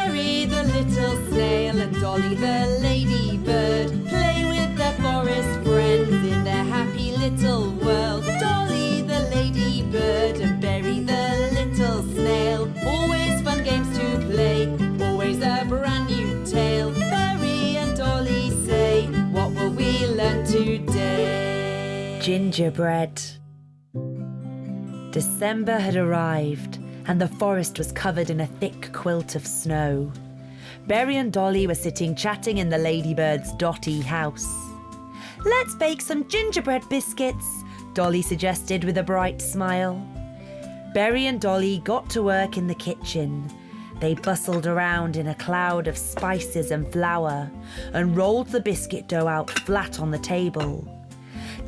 Berry the little snail and Dolly the ladybird play with their forest friends in their happy little world. Dolly the ladybird and Berry the little snail, always fun games to play, always a brand new tale. Berry and Dolly say, what will we learn today? Gingerbread. December had arrived, and the forest was covered in a thick quilt of snow. Berry and Dolly were sitting chatting in the ladybird's dotty house. "Let's bake some gingerbread biscuits," Dolly suggested with a bright smile. Berry and Dolly got to work in the kitchen. They bustled around in a cloud of spices and flour and rolled the biscuit dough out flat on the table.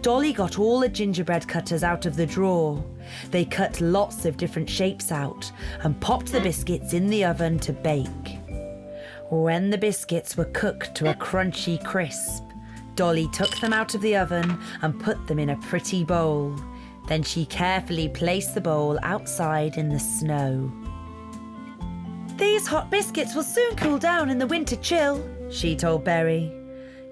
Dolly got all the gingerbread cutters out of the drawer. They cut lots of different shapes out and popped the biscuits in the oven to bake. When the biscuits were cooked to a crunchy crisp, Dolly took them out of the oven and put them in a pretty bowl. Then she carefully placed the bowl outside in the snow. "These hot biscuits will soon cool down in the winter chill," she told Berry.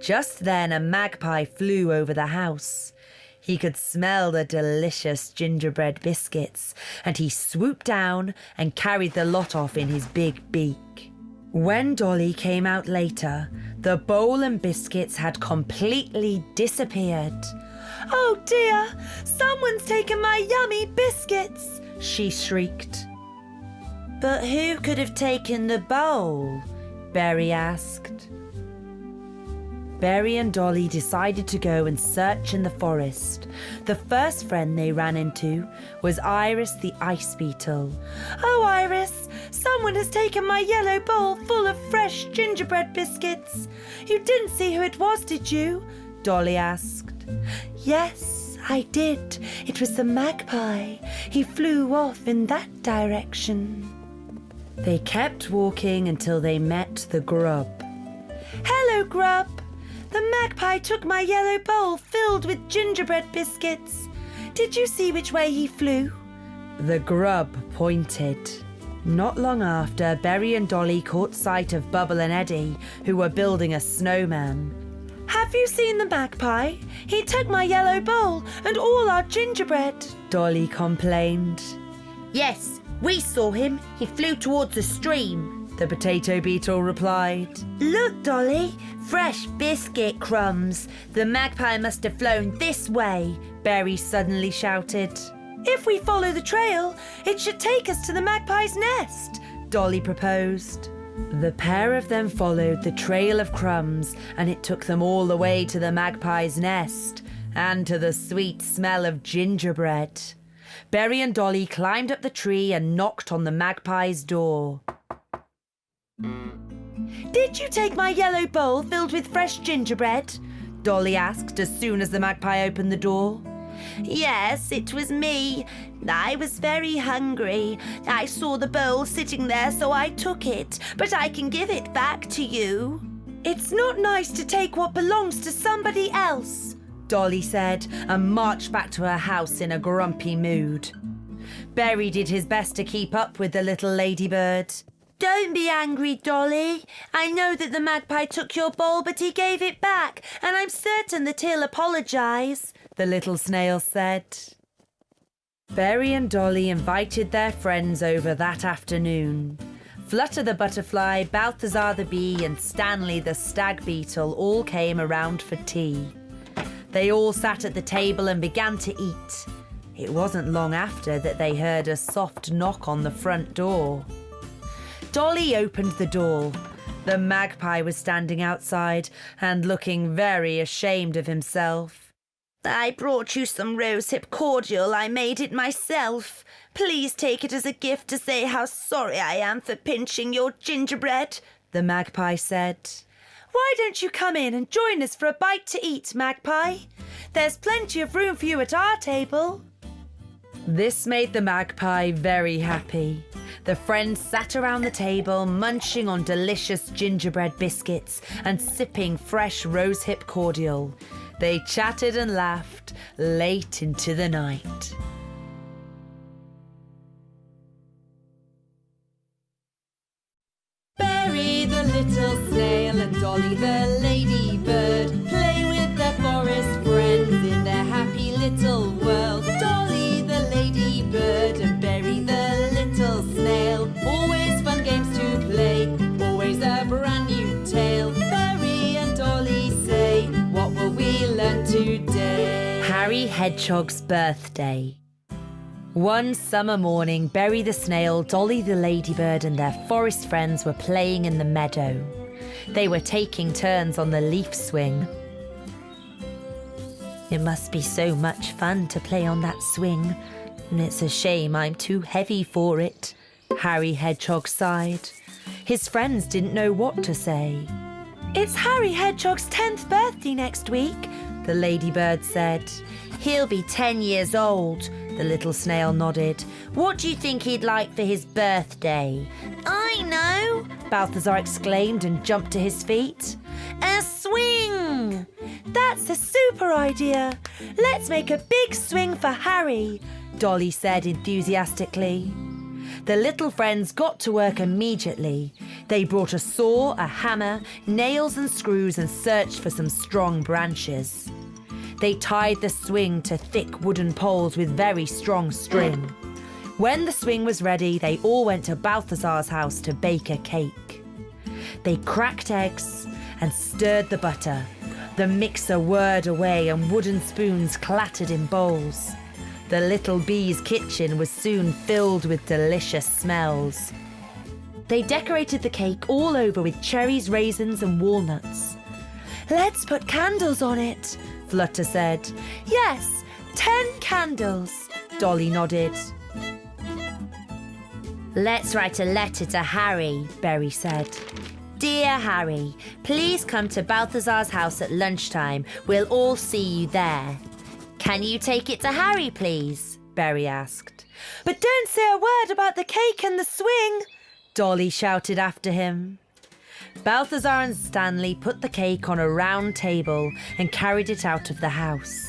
Just then a magpie flew over the house. He could smell the delicious gingerbread biscuits, and he swooped down and carried the lot off in his big beak. When Dolly came out later, the bowl and biscuits had completely disappeared. "Oh dear, someone's taken my yummy biscuits," she shrieked. "But who could have taken the bowl?" Berry asked. Berry and Dolly decided to go and search in the forest. The first friend they ran into was Iris the ice beetle. "Oh, Iris, someone has taken my yellow bowl full of fresh gingerbread biscuits. You didn't see who it was, did you?" Dolly asked. "Yes, I did. It was the magpie. He flew off in that direction." They kept walking until they met the grub. "Hello, grub. The magpie took my yellow bowl filled with gingerbread biscuits. Did you see which way he flew?" The grub pointed. Not long after, Berry and Dolly caught sight of Bubble and Eddie, who were building a snowman. "Have you seen the magpie? He took my yellow bowl and all our gingerbread," Dolly complained. "Yes, we saw him. He flew towards the stream," the potato beetle replied. "Look, Dolly, fresh biscuit crumbs. The magpie must have flown this way," Berry suddenly shouted. "If we follow the trail, it should take us to the magpie's nest," Dolly proposed. The pair of them followed the trail of crumbs, and it took them all the way to the magpie's nest and to the sweet smell of gingerbread. Berry and Dolly climbed up the tree and knocked on the magpie's door. "Did you take my yellow bowl filled with fresh gingerbread?" Dolly asked as soon as the magpie opened the door. "Yes, it was me. I was very hungry. I saw the bowl sitting there, so I took it, but I can give it back to you." "It's not nice to take what belongs to somebody else," Dolly said, and marched back to her house in a grumpy mood. Berry did his best to keep up with the little ladybird. "Don't be angry, Dolly. I know that the magpie took your bowl, but he gave it back, and I'm certain that he'll apologise," the little snail said. Berry and Dolly invited their friends over that afternoon. Flutter the butterfly, Balthazar the bee, and Stanley the stag beetle all came around for tea. They all sat at the table and began to eat. It wasn't long after that they heard a soft knock on the front door. Dolly opened the door. The magpie was standing outside and looking very ashamed of himself. "I brought you some rosehip cordial. I made it myself. Please take it as a gift to say how sorry I am for pinching your gingerbread," the magpie said. "Why don't you come in and join us for a bite to eat, magpie? There's plenty of room for you at our table." This made the magpie very happy. The friends sat around the table, munching on delicious gingerbread biscuits and sipping fresh rosehip cordial. They chatted and laughed late into the night. Berry Berry the little snail and Dolly the ladybird play with their forest friends in their happy little world. Dolly the ladybird and Berry the little snail, always fun games to play, always a brand new tale. Berry and Dolly say, what will we learn today? Harry Hedgehog's birthday. One summer morning, Berry the snail, Dolly the ladybird and their forest friends were playing in the meadow. They were taking turns on the leaf swing. It must be so much fun to play on that swing. It's a shame I'm too heavy for it, Harry Hedgehog sighed. His friends didn't know what to say. It's Harry Hedgehog's 10th birthday next week, the ladybird said. He'll be 10 years old, the little snail nodded. What do you think he'd like for his birthday? I know, Balthazar exclaimed and jumped to his feet. A swing! That's a super idea. Let's make a big swing for Harry, Dolly said enthusiastically. The little friends got to work immediately. They brought a saw, a hammer, nails and screws and searched for some strong branches. They tied the swing to thick wooden poles with very strong string. When the swing was ready, they all went to Balthazar's house to bake a cake. They cracked eggs and stirred the butter. The mixer whirred away and wooden spoons clattered in bowls. The little bee's kitchen was soon filled with delicious smells. They decorated the cake all over with cherries, raisins and walnuts. Let's put candles on it, Flutter said. Yes, 10 candles, Dolly nodded. Let's write a letter to Harry, Berry said. Dear Harry, please come to Balthazar's house at lunchtime. We'll all see you there. Can you take it to Harry, please? Berry asked. But don't say a word about the cake and the swing, Dolly shouted after him. Balthazar and Stanley put the cake on a round table and carried it out of the house.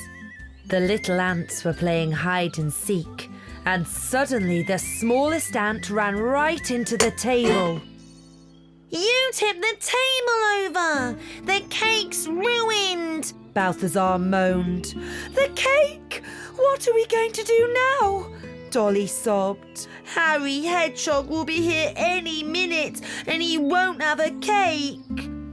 The little ants were playing hide and seek, and suddenly the smallest ant ran right into the table. You tipped the table over! The cake's ruined! Balthazar moaned. The cake! What are we going to do now? Dolly sobbed. Harry Hedgehog will be here any minute and he won't have a cake.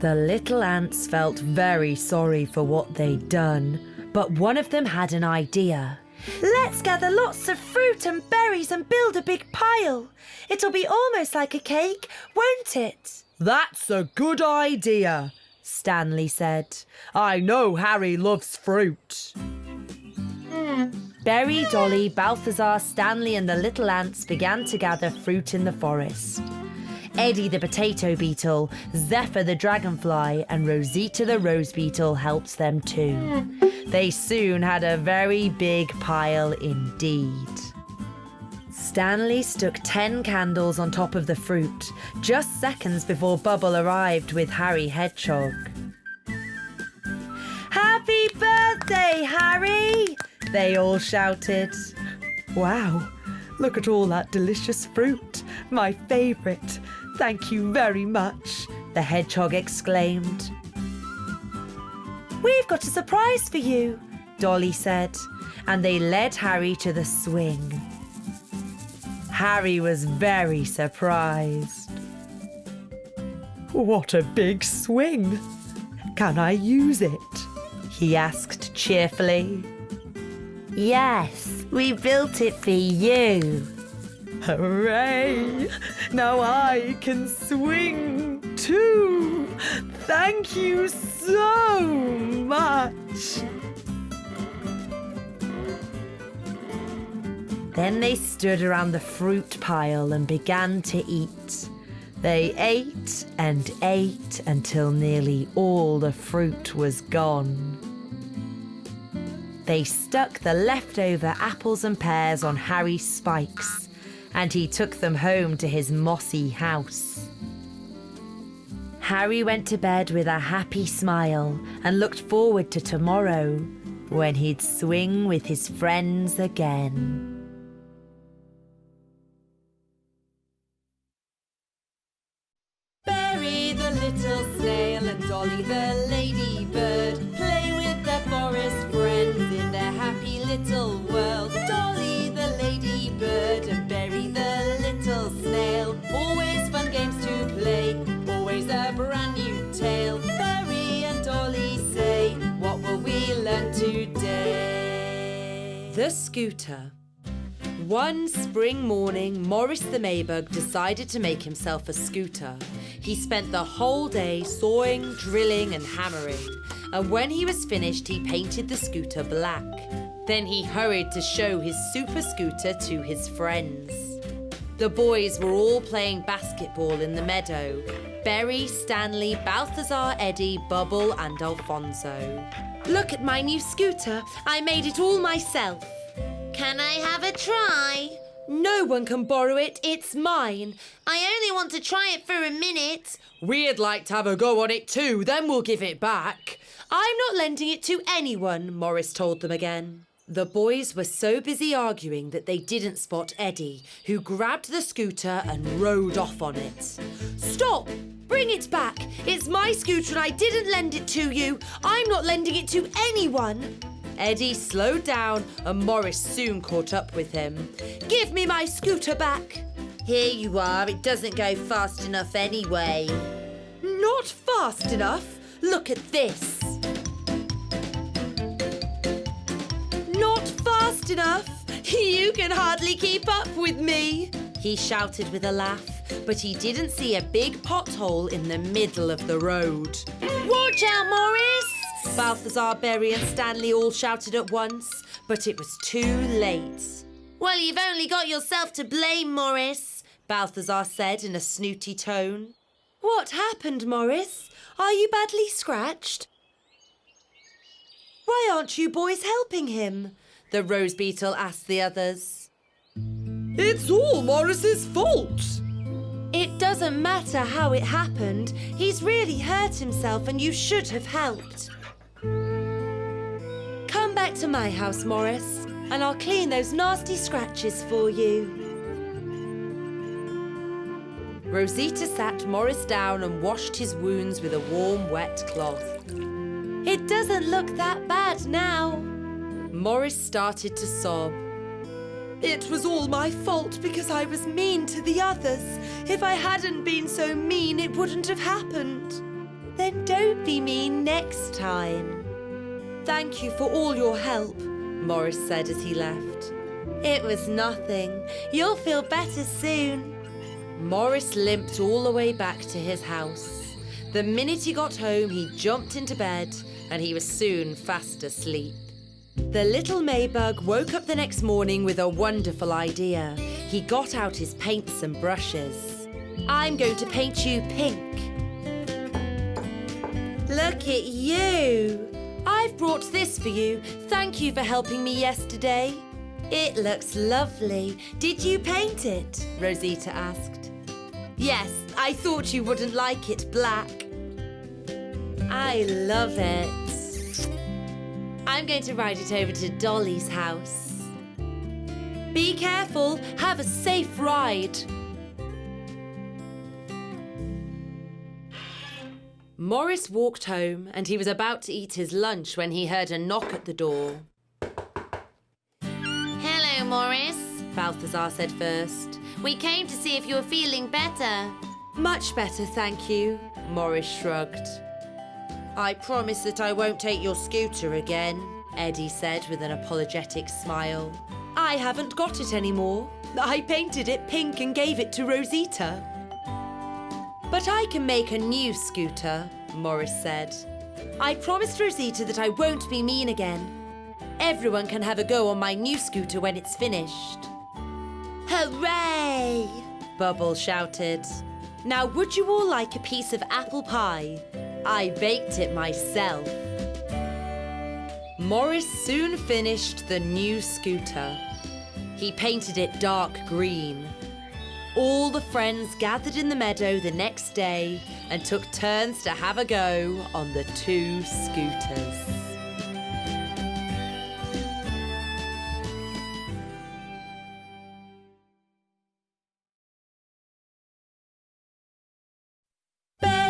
The little ants felt very sorry for what they'd done, but one of them had an idea. Let's gather lots of fruit and berries and build a big pile. It'll be almost like a cake, won't it? That's a good idea, Stanley said. I know Harry loves fruit. Berry, Dolly, Balthazar, Stanley and the little ants began to gather fruit in the forest. Eddie the potato beetle, Zephyr the dragonfly and Rosita the rose beetle helped them too. They soon had a very big pile indeed. Stanley stuck 10 candles on top of the fruit, just seconds before Bubble arrived with Harry Hedgehog. Happy birthday, Harry! They all shouted. Wow, look at all that delicious fruit. My favourite. Thank you very much, the hedgehog exclaimed. We've got a surprise for you, Dolly said, and they led Harry to the swing. Harry was very surprised. What a big swing! Can I use it? He asked cheerfully. Yes, we built it for you. Hooray! Now I can swing too! Thank you so much! Then they stood around the fruit pile and began to eat. They ate and ate until nearly all the fruit was gone. They stuck the leftover apples and pears on Harry's spikes, and he took them home to his mossy house. Harry went to bed with a happy smile and looked forward to tomorrow, when he'd swing with his friends again. Berry little snail and Dolly the ladybird play with their forest friends in their happy little world. Dolly the ladybird and Berry the little snail, always fun games to play, always a brand new tale. Berry and Dolly say, what will we learn today? The scooter. One spring morning, Morris the Maybug decided to make himself a scooter. He spent the whole day sawing, drilling and hammering, and when he was finished, he painted the scooter black. Then he hurried to show his super scooter to his friends. The boys were all playing basketball in the meadow. Berry, Stanley, Balthazar, Eddie, Bubble and Alfonso. Look at my new scooter. I made it all myself. Can I have a try? No one can borrow it. It's mine. I only want to try it for a minute. We'd like to have a go on it too, then we'll give it back. I'm not lending it to anyone, Morris told them again. The boys were so busy arguing that they didn't spot Eddie, who grabbed the scooter and rode off on it. Stop! Bring it back! It's my scooter and I didn't lend it to you. I'm not lending it to anyone. Eddie slowed down and Morris soon caught up with him. Give me my scooter back. Here you are. It doesn't go fast enough anyway. Not fast enough? Look at this. Not fast enough? You can hardly keep up with me, he shouted with a laugh, but he didn't see a big pothole in the middle of the road. Watch out, Morris! Balthazar, Berry and Stanley all shouted at once, but it was too late. Well, you've only got yourself to blame, Morris, Balthazar said in a snooty tone. What happened, Morris? Are you badly scratched? Why aren't you boys helping him? The rose beetle asked the others. It's all Morris's fault. It doesn't matter how it happened. He's really hurt himself and you should have helped. Come back to my house, Morris, and I'll clean those nasty scratches for you. Rosita sat Morris down and washed his wounds with a warm, wet cloth. It doesn't look that bad now. Morris started to sob. It was all my fault because I was mean to the others. If I hadn't been so mean, it wouldn't have happened. Then don't be mean next time. Thank you for all your help, Morris said as he left. It was nothing. You'll feel better soon. Morris limped all the way back to his house. The minute he got home, he jumped into bed and he was soon fast asleep. The little Maybug woke up the next morning with a wonderful idea. He got out his paints and brushes. I'm going to paint you pink. Look at you. I've brought this for you. Thank you for helping me yesterday. It looks lovely. Did you paint it? Rosita asked. Yes, I thought you wouldn't like it black. I love it. I'm going to ride it over to Dolly's house. Be careful. Have a safe ride. Morris walked home and he was about to eat his lunch when he heard a knock at the door. Hello, Morris, Balthazar said first. We came to see if you were feeling better. Much better, thank you, Morris shrugged. I promise that I won't take your scooter again, Eddie said with an apologetic smile. I haven't got it anymore. I painted it pink and gave it to Rosita. But I can make a new scooter, Morris said. I promised Rosita that I won't be mean again. Everyone can have a go on my new scooter when it's finished. Hooray! Bubble shouted. Now would you all like a piece of apple pie? I baked it myself. Morris soon finished the new scooter. He painted it dark green. All the friends gathered in the meadow the next day and took turns to have a go on the two scooters.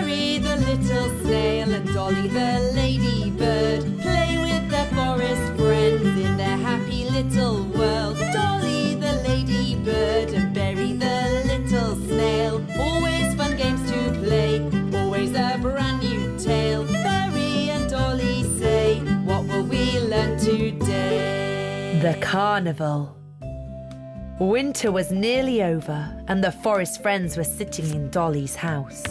Berry the little snail and Dolly the ladybird play with their forest friends in their happy little world. Dolly the ladybird and Berry the little snail, always fun games to play, always a brand new tale. Berry and Dolly say, what will we learn today? The Carnival. Winter was nearly over and the forest friends were sitting in Dolly's house.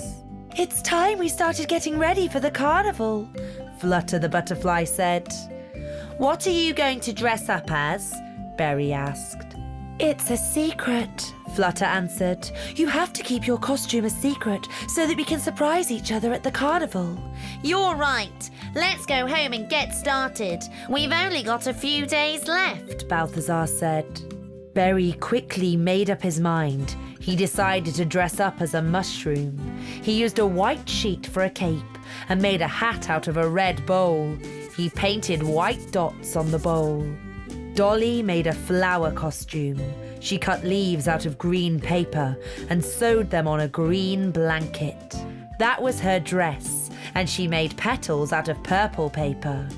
It's time we started getting ready for the carnival, Flutter the butterfly said. What are you going to dress up as? Berry asked. It's a secret, Flutter answered. You have to keep your costume a secret so that we can surprise each other at the carnival. You're right. Let's go home and get started. We've only got a few days left, Balthazar said. Berry quickly made up his mind. He decided to dress up as a mushroom. He used a white sheet for a cape and made a hat out of a red bowl. He painted white dots on the bowl. Dolly made a flower costume. She cut leaves out of green paper and sewed them on a green blanket. That was her dress, and she made petals out of purple paper.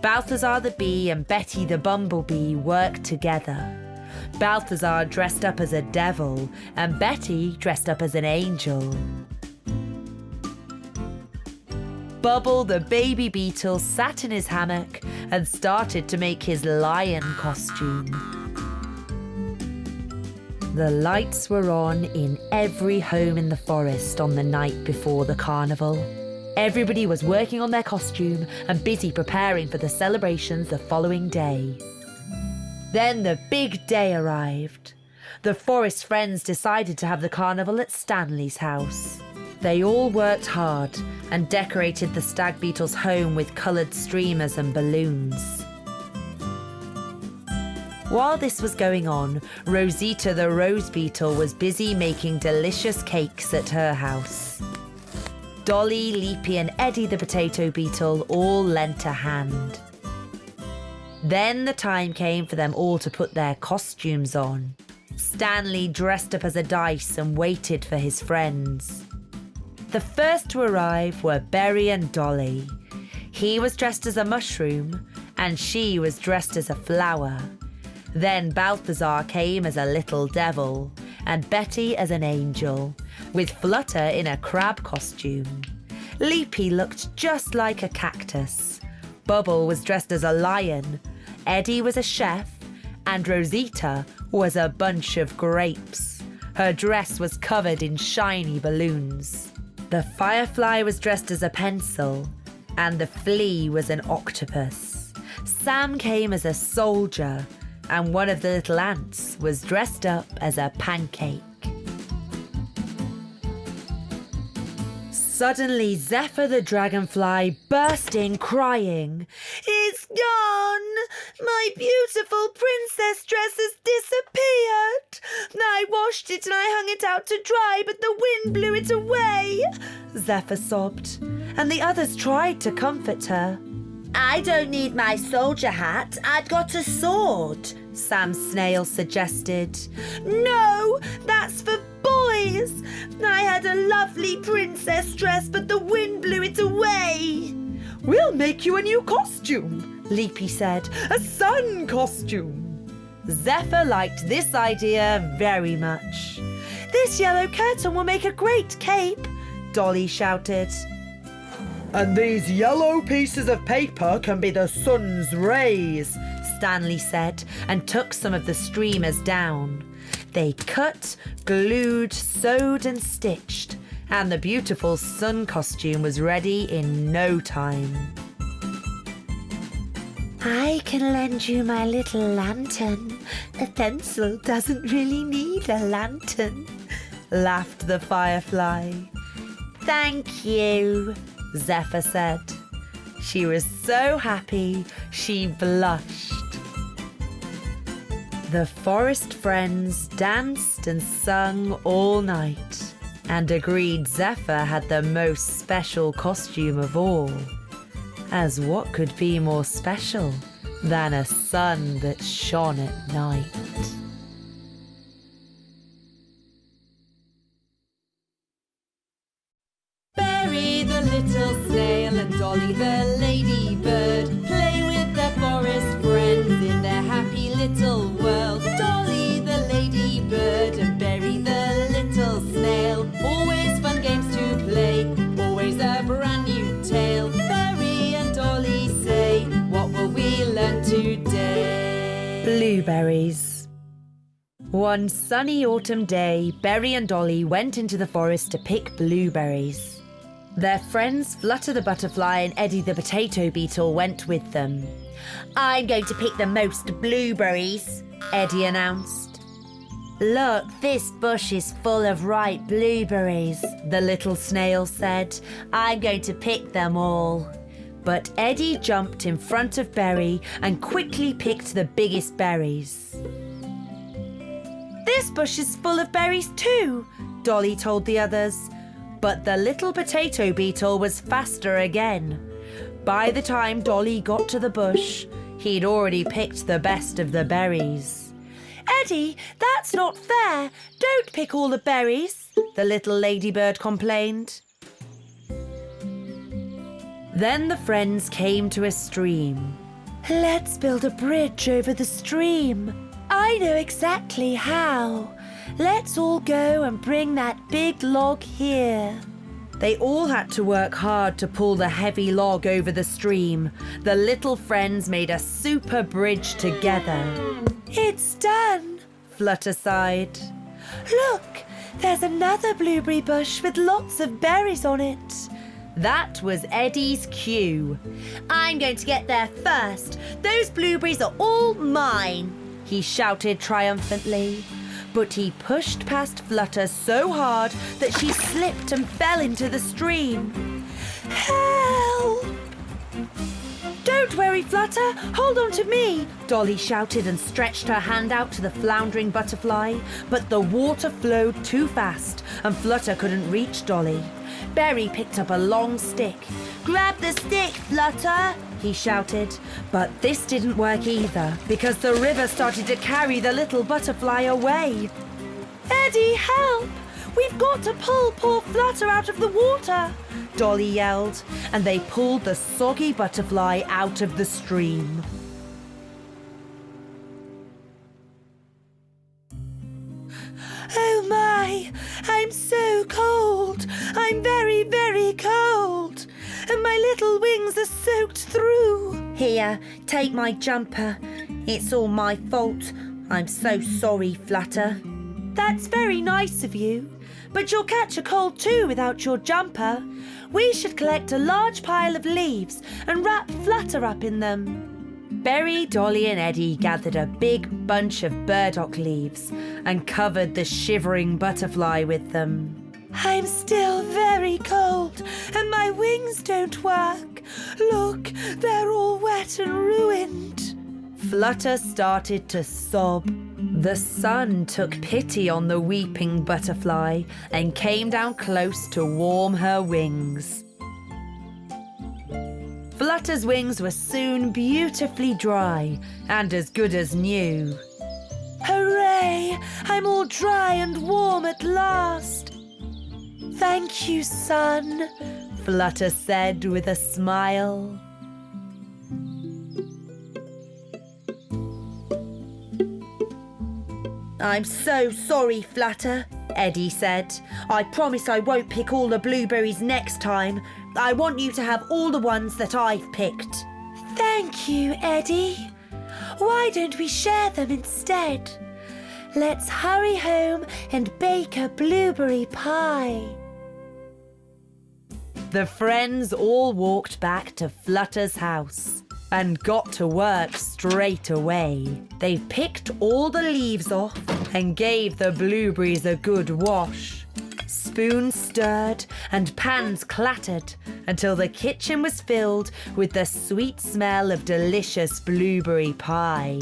Balthazar the bee and Betty the bumblebee worked together. Balthazar dressed up as a devil and Betty dressed up as an angel. Bubble the baby beetle sat in his hammock and started to make his lion costume. The lights were on in every home in the forest on the night before the carnival. Everybody was working on their costume and busy preparing for the celebrations the following day. Then the big day arrived. The forest friends decided to have the carnival at Stanley's house. They all worked hard and decorated the stag beetle's home with coloured streamers and balloons. While this was going on, Rosita the rose beetle was busy making delicious cakes at her house. Dolly, Leapy and Eddie the potato beetle all lent a hand. Then the time came for them all to put their costumes on. Stanley dressed up as a dice and waited for his friends. The first to arrive were Berry and Dolly. He was dressed as a mushroom and she was dressed as a flower. Then Balthazar came as a little devil and Betty as an angel, with Flutter in a crab costume. Leapy looked just like a cactus. Bubble was dressed as a lion, Eddie was a chef, and Rosita was a bunch of grapes. Her dress was covered in shiny balloons. The firefly was dressed as a pencil, and the flea was an octopus. Sam came as a soldier, and one of the little ants was dressed up as a pancake. Suddenly, Zephyr the dragonfly burst in crying, "It's gone! My beautiful princess dress has disappeared! I washed it and I hung it out to dry, but the wind blew it away!" Zephyr sobbed, and the others tried to comfort her. I don't need my soldier hat. I've got a sword, Sam Snail suggested. "No, that's for boys. I had a lovely princess dress, but the wind blew it away." "We'll make you a new costume," Leapy said. "A sun costume." Zephyr liked this idea very much. "This yellow curtain will make a great cape," Dolly shouted. "And these yellow pieces of paper can be the sun's rays," Stanley said, and took some of the streamers down. They cut, glued, sewed and stitched, and the beautiful sun costume was ready in no time. "I can lend you my little lantern. A pencil doesn't really need a lantern," laughed the firefly. "Thank you," Zephyr said. She was so happy she blushed. The forest friends danced and sung all night and agreed Zephyr had the most special costume of all. As what could be more special than a sun that shone at night? Berry the little snail and Dolly the ladybird play with their forest friends in their happy little world. Dolly the ladybird and Berry the little snail, always fun games to play, always a brand new tale. Berry and Dolly say, what will we learn today? Blueberries. One sunny autumn day, Berry and Dolly went into the forest to pick blueberries. Their friends Flutter the butterfly and Eddie the potato beetle went with them. I'm going to pick the most blueberries, Eddie announced. Look, this bush is full of ripe blueberries, The little snail said. I'm going to pick them all. But Eddie jumped in front of Berry and quickly picked the biggest berries. This bush is full of berries too, Dolly told the others. But the little potato beetle was faster again. By the time Dolly got to the bush, he'd already picked the best of the berries. Eddie, that's not fair. Don't pick all the berries, the little ladybird complained. Then the friends came to a stream. Let's build a bridge over the stream. I know exactly how. Let's all go and bring that big log here. They all had to work hard to pull the heavy log over the stream. The little friends made a super bridge together. It's done, Flutter sighed. Look, there's another blueberry bush with lots of berries on it. That was Eddie's cue. I'm going to get there first. Those blueberries are all mine, he shouted triumphantly. But he pushed past Flutter so hard that she slipped and fell into the stream. Help! Don't worry, Flutter. Hold on to me, Dolly shouted and stretched her hand out to the floundering butterfly. But the water flowed too fast and Flutter couldn't reach Dolly. Berry picked up a long stick. Grab the stick, Flutter, he shouted. But this didn't work either because the river started to carry the little butterfly away. Eddie, help! We've got to pull poor Flutter out of the water, Dolly yelled, and they pulled the soggy butterfly out of the stream. Oh my, I'm so cold. I'm very, very cold. And my little wings are soaked through. Here, take my jumper. It's all my fault. I'm so sorry, Flutter. That's very nice of you. But you'll catch a cold too without your jumper. We should collect a large pile of leaves and wrap Flutter up in them. Berry, Dolly and Eddie gathered a big bunch of burdock leaves and covered the shivering butterfly with them. I'm still very cold and my wings don't work. Look, they're all wet and ruined. Flutter started to sob. The sun took pity on the weeping butterfly and came down close to warm her wings. Flutter's wings were soon beautifully dry and as good as new. Hooray! I'm all dry and warm at last. Thank you, sun, Flutter said with a smile. I'm so sorry, Flutter, Eddie said. I promise I won't pick all the blueberries next time. I want you to have all the ones that I've picked. Thank you, Eddie. Why don't we share them instead? Let's hurry home and bake a blueberry pie. The friends all walked back to Flutter's house and got to work straight away. They picked all the leaves off and gave the blueberries a good wash. Spoons stirred and pans clattered until the kitchen was filled with the sweet smell of delicious blueberry pie.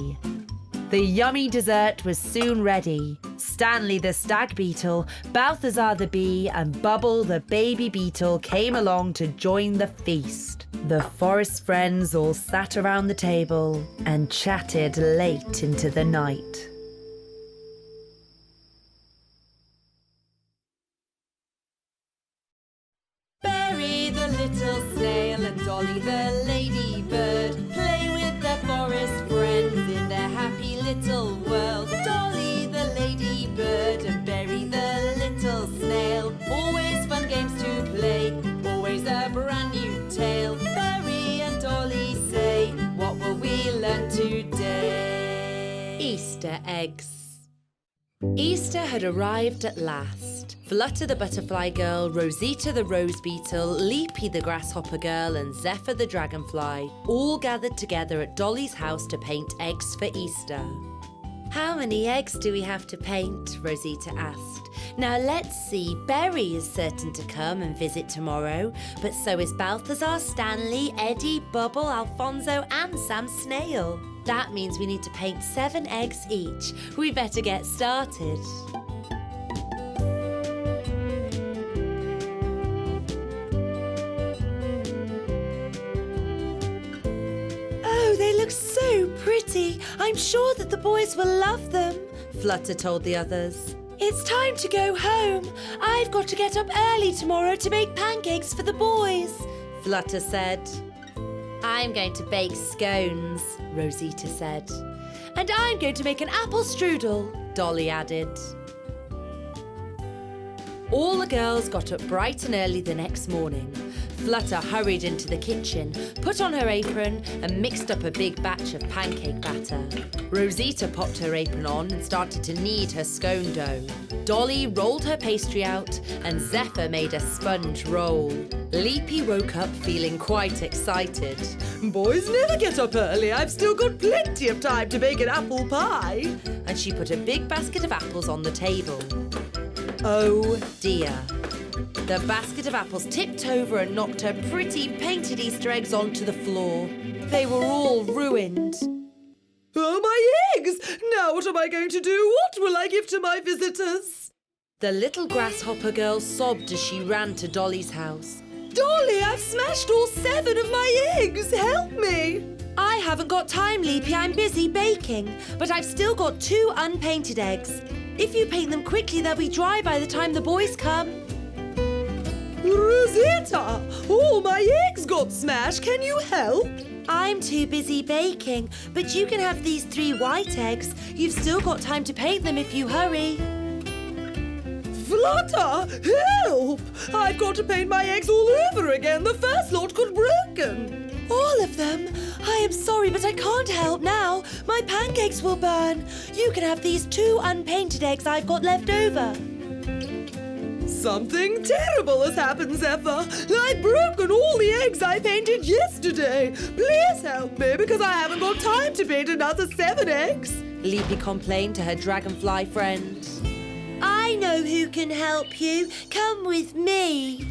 The yummy dessert was soon ready. Stanley the stag beetle, Balthazar the bee and Bubble the baby beetle came along to join the feast. The forest friends all sat around the table and chatted late into the night. Berry the little snail and Dolly the ladybird play with their forest friends in their happy little world. Dolly the ladybird and Berry the little snail, always fun games to play, always a brand new tale. Berry and Dolly say, what will we learn today? Easter eggs. Easter had arrived at last. Flutter the butterfly girl, Rosita the rose beetle, Leapy the grasshopper girl and Zephyr the dragonfly all gathered together at Dolly's house to paint eggs for Easter. How many eggs do we have to paint? Rosita asked. Now let's see, Berry is certain to come and visit tomorrow, but so is Balthazar, Stanley, Eddie, Bubble, Alfonso and Sam Snail. That means we need to paint 7 eggs each. We better get started. Oh, they look so pretty. I'm sure that the boys will love them, Flutter told the others. It's time to go home. I've got to get up early tomorrow to make pancakes for the boys, Flutter said. I'm going to bake scones, Rosita said. And I'm going to make an apple strudel, Dolly added. All the girls got up bright and early the next morning. Flutter hurried into the kitchen, put on her apron and mixed up a big batch of pancake batter. Rosita popped her apron on and started to knead her scone dough. Dolly rolled her pastry out and Zephyr made a sponge roll. Leapy woke up feeling quite excited. Boys never get up early. I've still got plenty of time to bake an apple pie. And she put a big basket of apples on the table. Oh dear. The basket of apples tipped over and knocked her pretty painted Easter eggs onto the floor. They were all ruined. Oh, my eggs! Now what am I going to do? What will I give to my visitors? The little grasshopper girl sobbed as she ran to Dolly's house. Dolly, I've smashed all 7 of my eggs. Help me! I haven't got time, Leapy. I'm busy baking, but I've still got 2 unpainted eggs. If you paint them quickly, they'll be dry by the time the boys come. Rosita, all my eggs got smashed. Can you help? I'm too busy baking, but you can have these 3 white eggs. You've still got time to paint them if you hurry. Flutter, help! I've got to paint my eggs all over again. The first lot got broken. All of them? I am sorry, but I can't help now. My pancakes will burn. You can have these 2 unpainted eggs I've got left over. Something terrible has happened, Zephyr. I've broken all the eggs I painted yesterday. Please help me, because I haven't got time to paint another 7 eggs. Leapy complained to her dragonfly friend. I know who can help you. Come with me.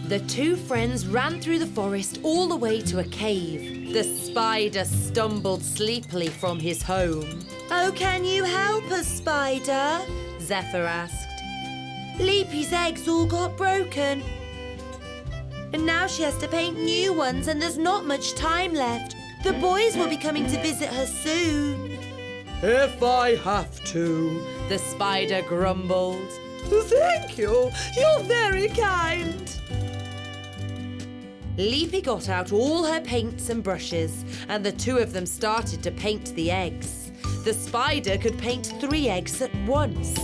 The 2 friends ran through the forest all the way to a cave. The spider stumbled sleepily from his home. Oh, can you help us, Spider? Zephyr asked. Leapy's eggs all got broken. And now she has to paint new ones and there's not much time left. The boys will be coming to visit her soon. If I have to, the spider grumbled. Thank you. You're very kind. Leapy got out all her paints and brushes and the 2 of them started to paint the eggs. The spider could paint 3 eggs at once.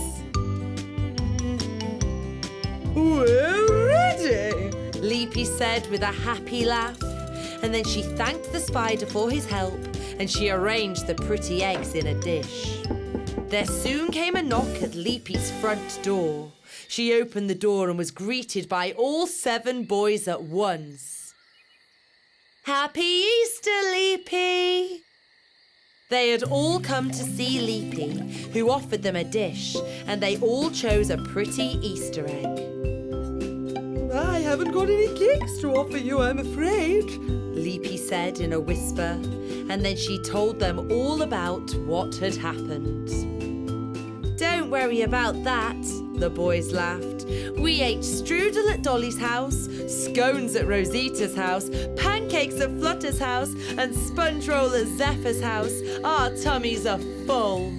We're ready, Leapy said with a happy laugh. And then she thanked the spider for his help and she arranged the pretty eggs in a dish. There soon came a knock at Leapy's front door. She opened the door and was greeted by all 7 boys at once. Happy Easter, Leapy! They had all come to see Leapy, who offered them a dish, and they all chose a pretty Easter egg. I haven't got any cakes to offer you, I'm afraid, Leapy said in a whisper, and then she told them all about what had happened. Don't worry about that, the boys laughed. We ate strudel at Dolly's house, scones at Rosita's house, pancakes at Flutter's house, and sponge roll at Zephyr's house. Our tummies are full.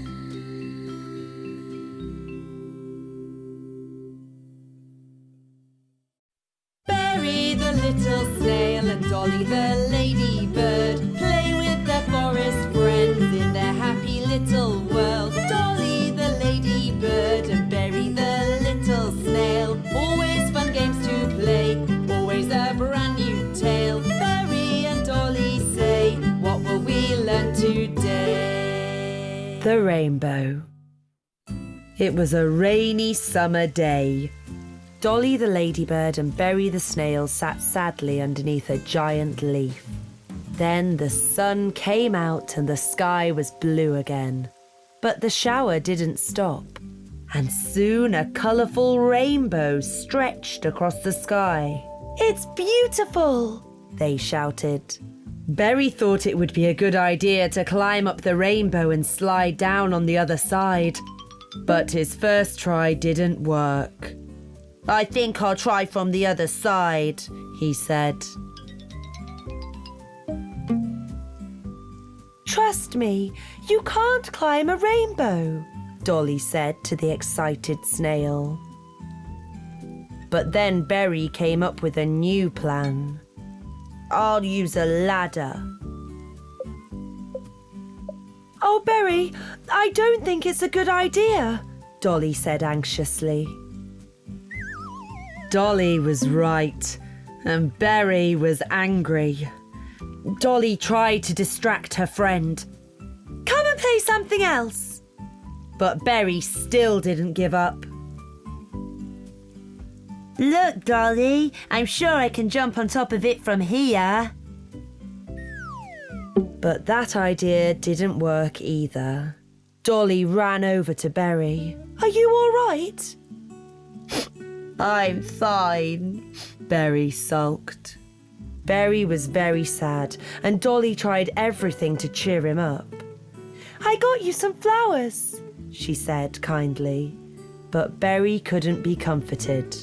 Berry the little snail and Dolly the ladybird play with their forest friends in their happy little world. Dolly the ladybird and Berry the little snail, always fun games to play, always a brand new tale. Berry and Dolly say, what will we learn today? The rainbow. It was a rainy summer day. Dolly the ladybird and Berry the snail sat sadly underneath a giant leaf. Then the sun came out and the sky was blue again. But the shower didn't stop, and soon a colourful rainbow stretched across the sky. "It's beautiful!" they shouted. Berry thought it would be a good idea to climb up the rainbow and slide down on the other side. But his first try didn't work. "I think I'll try from the other side," he said. "Trust me, you can't climb a rainbow," Dolly said to the excited snail. But then Berry came up with a new plan. "I'll use a ladder." "Oh, Berry, I don't think it's a good idea," Dolly said anxiously. Dolly was right, and Berry was angry. Dolly tried to distract her friend. "Come and play something else." But Berry still didn't give up. "Look, Dolly, I'm sure I can jump on top of it from here." But that idea didn't work either. Dolly ran over to Berry. "Are you all right?" "I'm fine," Berry sulked. Berry was very sad, and Dolly tried everything to cheer him up. "I got you some flowers," she said kindly, but Berry couldn't be comforted.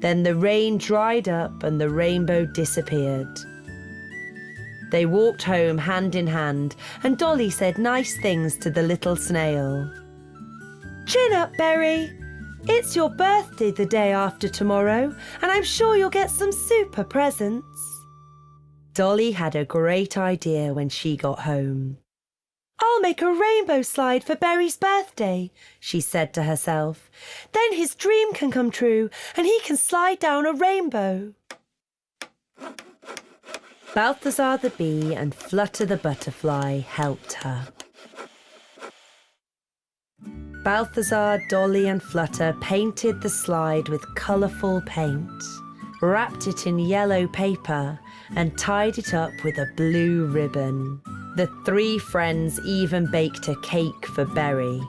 Then the rain dried up and the rainbow disappeared. They walked home hand in hand, and Dolly said nice things to the little snail. "Chin up, Berry. It's your birthday the day after tomorrow, and I'm sure you'll get some super presents." Dolly had a great idea when she got home. "I'll make a rainbow slide for Berry's birthday," she said to herself. "Then his dream can come true and he can slide down a rainbow." Balthazar the bee and Flutter the butterfly helped her. Balthazar, Dolly and Flutter painted the slide with colourful paint, wrapped it in yellow paper and tied it up with a blue ribbon. The three friends even baked a cake for Berry.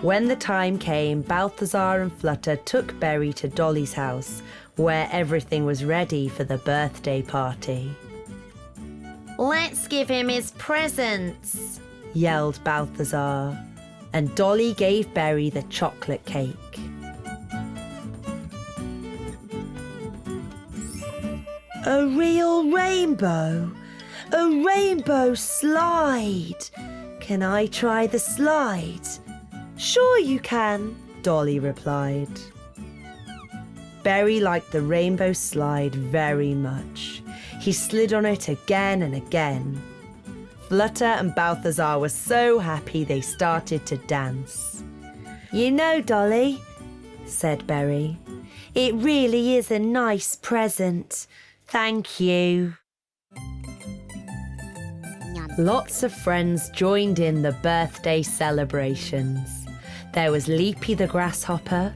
When the time came, Balthazar and Flutter took Berry to Dolly's house, where everything was ready for the birthday party. Let's give him his presents, yelled Balthazar, and Dolly gave Berry the chocolate cake. "A real rainbow! A rainbow slide! Can I try the slide?" "Sure you can," Dolly replied. Berry liked the rainbow slide very much. He slid on it again and again. Flutter and Balthazar were so happy they started to dance. "You know, Dolly," said Berry, "it really is a nice present. Thank you." Lots of friends joined in the birthday celebrations. There was Leapy the grasshopper,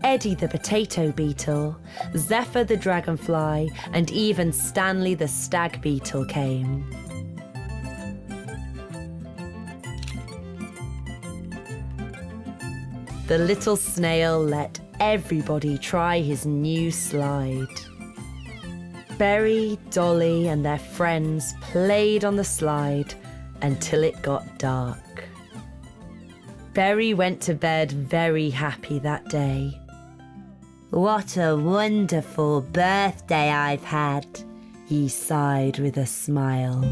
Eddie the potato beetle, Zephyr the dragonfly, and even Stanley the stag beetle came. The little snail let everybody try his new slide. Berry, Dolly, and their friends played on the slide until it got dark. Berry went to bed very happy that day. "What a wonderful birthday I've had," he sighed with a smile.